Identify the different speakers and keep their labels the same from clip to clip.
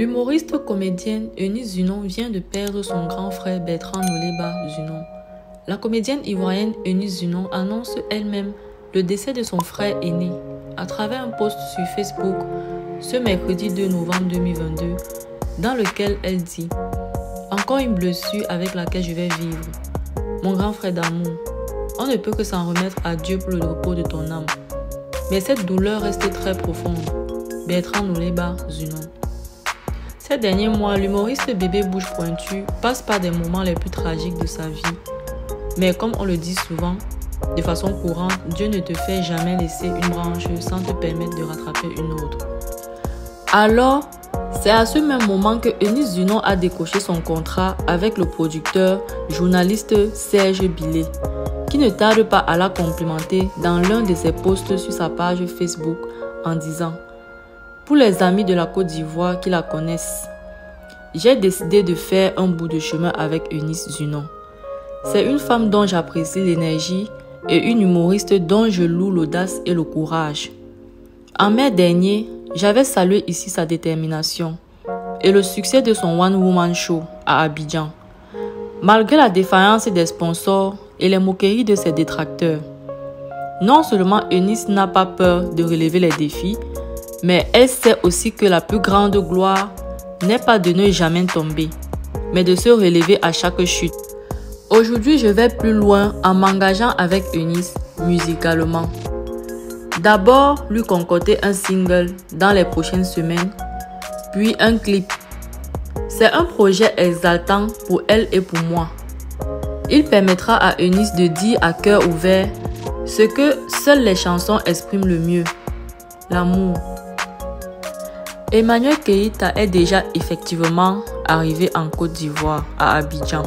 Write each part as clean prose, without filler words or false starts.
Speaker 1: L'humoriste comédienne Eunice Zunon vient de perdre son grand frère Bertrand Noleba Zunon. La comédienne ivoirienne Eunice Zunon annonce elle-même le décès de son frère aîné à travers un post sur Facebook ce mercredi 2 novembre 2022 dans lequel elle dit « Encore une blessure avec laquelle je vais vivre. Mon grand frère d'amour, on ne peut que s'en remettre à Dieu pour le repos de ton âme. Mais cette douleur reste très profonde. Bertrand Noleba Zunon. » Ces derniers mois, l'humoriste Bébé Bouche Pointue passe par des moments les plus tragiques de sa vie. Mais comme on le dit souvent, de façon courante, Dieu ne te fait jamais laisser une branche sans te permettre de rattraper une autre. Alors, c'est à ce même moment que Eunice Zunon a décroché son contrat avec le producteur, journaliste Serge Billet, qui ne tarde pas à la complimenter dans l'un de ses posts sur sa page Facebook en disant « Pour les amis de la Côte d'Ivoire qui la connaissent, j'ai décidé de faire un bout de chemin avec Eunice Zunon. C'est une femme dont j'apprécie l'énergie et une humoriste dont je loue l'audace et le courage. En mai dernier, j'avais salué ici sa détermination et le succès de son One Woman Show à Abidjan, malgré la défaillance des sponsors et les moqueries de ses détracteurs. Non seulement Eunice n'a pas peur de relever les défis, mais elle sait aussi que la plus grande gloire n'est pas de ne jamais tomber, mais de se relever à chaque chute. Aujourd'hui, je vais plus loin en m'engageant avec Eunice musicalement. D'abord, lui concocter un single dans les prochaines semaines, puis un clip. C'est un projet exaltant pour elle et pour moi. Il permettra à Eunice de dire à cœur ouvert ce que seules les chansons expriment le mieux, l'amour. Emmanuel Keïta est déjà effectivement arrivé en Côte d'Ivoire, à Abidjan,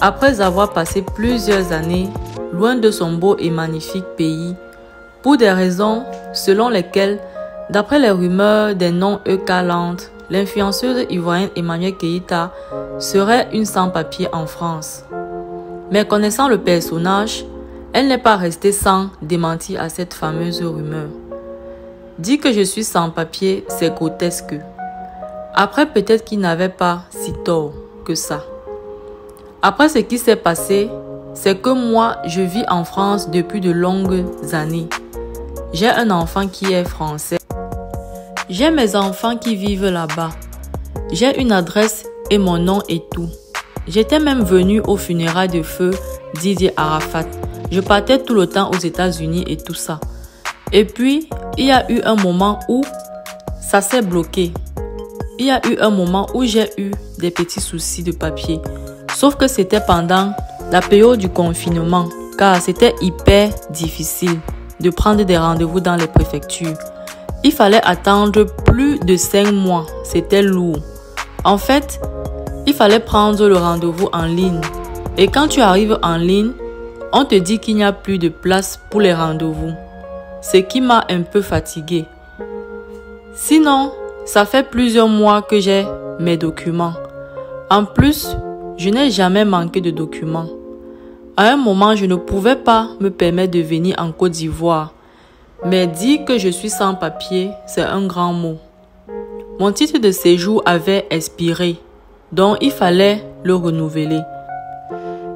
Speaker 1: après avoir passé plusieurs années loin de son beau et magnifique pays, pour des raisons selon lesquelles, d'après les rumeurs des noms calantes, l'influenceuse ivoirienne Emmanuel Keïta serait une sans-papier en France. Mais connaissant le personnage, elle n'est pas restée sans démentir à cette fameuse rumeur. Dire que je suis sans papier, c'est grotesque. Après, peut-être qu'il n'avait pas si tort que ça. Après ce qui s'est passé, c'est que moi, je vis en France depuis de longues années. J'ai un enfant qui est français. J'ai mes enfants qui vivent là-bas. J'ai une adresse et mon nom et tout. J'étais même venue au funérailles de feu Didier Arafat. Je partais tout le temps aux États-Unis et tout ça. Et puis, il y a eu un moment où ça s'est bloqué. Il y a eu un moment où j'ai eu des petits soucis de papier. Sauf que c'était pendant la période du confinement, car c'était hyper difficile de prendre des rendez-vous dans les préfectures. Il fallait attendre plus de 5 mois. C'était lourd. En fait, il fallait prendre le rendez-vous en ligne. Et quand tu arrives en ligne, on te dit qu'il n'y a plus de place pour les rendez-vous. Ce qui m'a un peu fatiguée. Sinon, ça fait plusieurs mois que j'ai mes documents. En plus, je n'ai jamais manqué de documents. À un moment, je ne pouvais pas me permettre de venir en Côte d'Ivoire. Mais dire que je suis sans papier, c'est un grand mot. Mon titre de séjour avait expiré, donc il fallait le renouveler.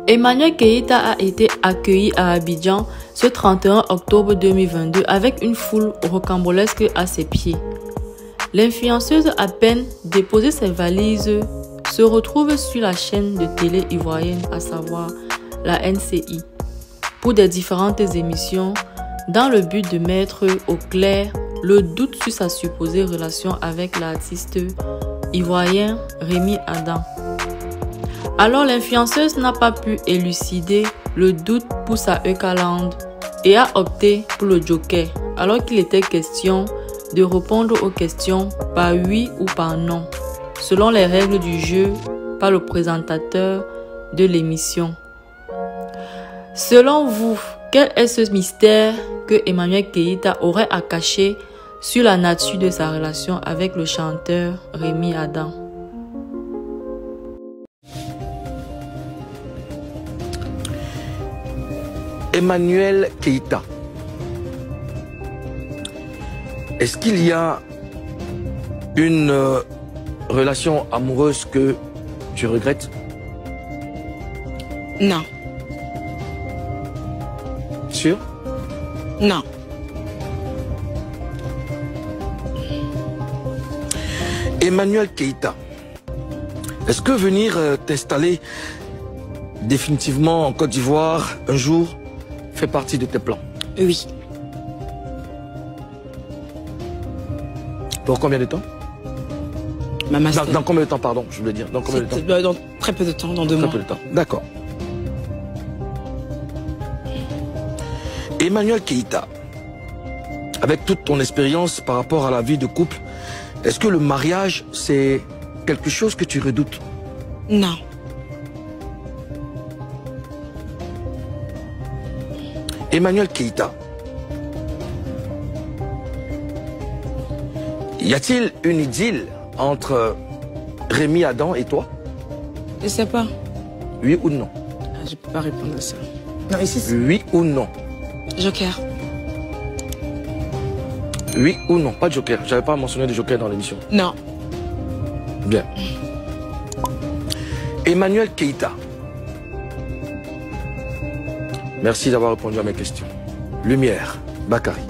Speaker 1: Emmanuel Keïta a été accueilli à Abidjan ce 31 octobre 2022 avec une foule rocambolesque à ses pieds. L'influenceuse, à peine déposé ses valises, se retrouve sur la chaîne de télé ivoirienne, à savoir la NCI, pour des différentes émissions dans le but de mettre au clair le doute sur sa supposée relation avec l'artiste ivoirien Rémi Adam. Alors l'influenceuse n'a pas pu élucider le doute pour sa Eucaland et a opté pour le joker alors qu'il était question de répondre aux questions par oui ou par non, selon les règles du jeu par le présentateur de l'émission. Selon vous, quel est ce mystère que Emmanuel Keïta aurait à cacher sur la nature de sa relation avec le chanteur Rémi Adam?
Speaker 2: Emmanuel Keïta. Est-ce qu'il y a une relation amoureuse que tu regrettes?
Speaker 3: Non.
Speaker 2: Sûr?
Speaker 3: Non.
Speaker 2: Emmanuel Keïta, est-ce que venir t'installer définitivement en Côte d'Ivoire un jour fait partie de tes plans?
Speaker 3: Oui.
Speaker 2: Pour combien de temps?
Speaker 3: Ma master.
Speaker 2: Dans combien de temps, pardon, je voulais dire. Dans combien de temps?
Speaker 3: Dans très peu de temps, dans 2 mois.
Speaker 2: Très peu de temps, d'accord. Emmanuel Keïta, avec toute ton expérience par rapport à la vie de couple, est-ce que le mariage, c'est quelque chose que tu redoutes?
Speaker 3: Non.
Speaker 2: Emmanuel Keïta, y a-t-il une idylle entre Rémi Adam et toi?
Speaker 3: Je sais pas.
Speaker 2: Oui ou non?
Speaker 3: Je peux pas répondre à ça. Non, ici, c'est...
Speaker 2: Oui ou non?
Speaker 3: Joker.
Speaker 2: Oui ou non? Pas de joker. J'avais pas mentionné de joker dans l'émission.
Speaker 3: Non.
Speaker 2: Bien. Emmanuel Keïta. Merci d'avoir répondu à mes questions. Lumière, Bakary.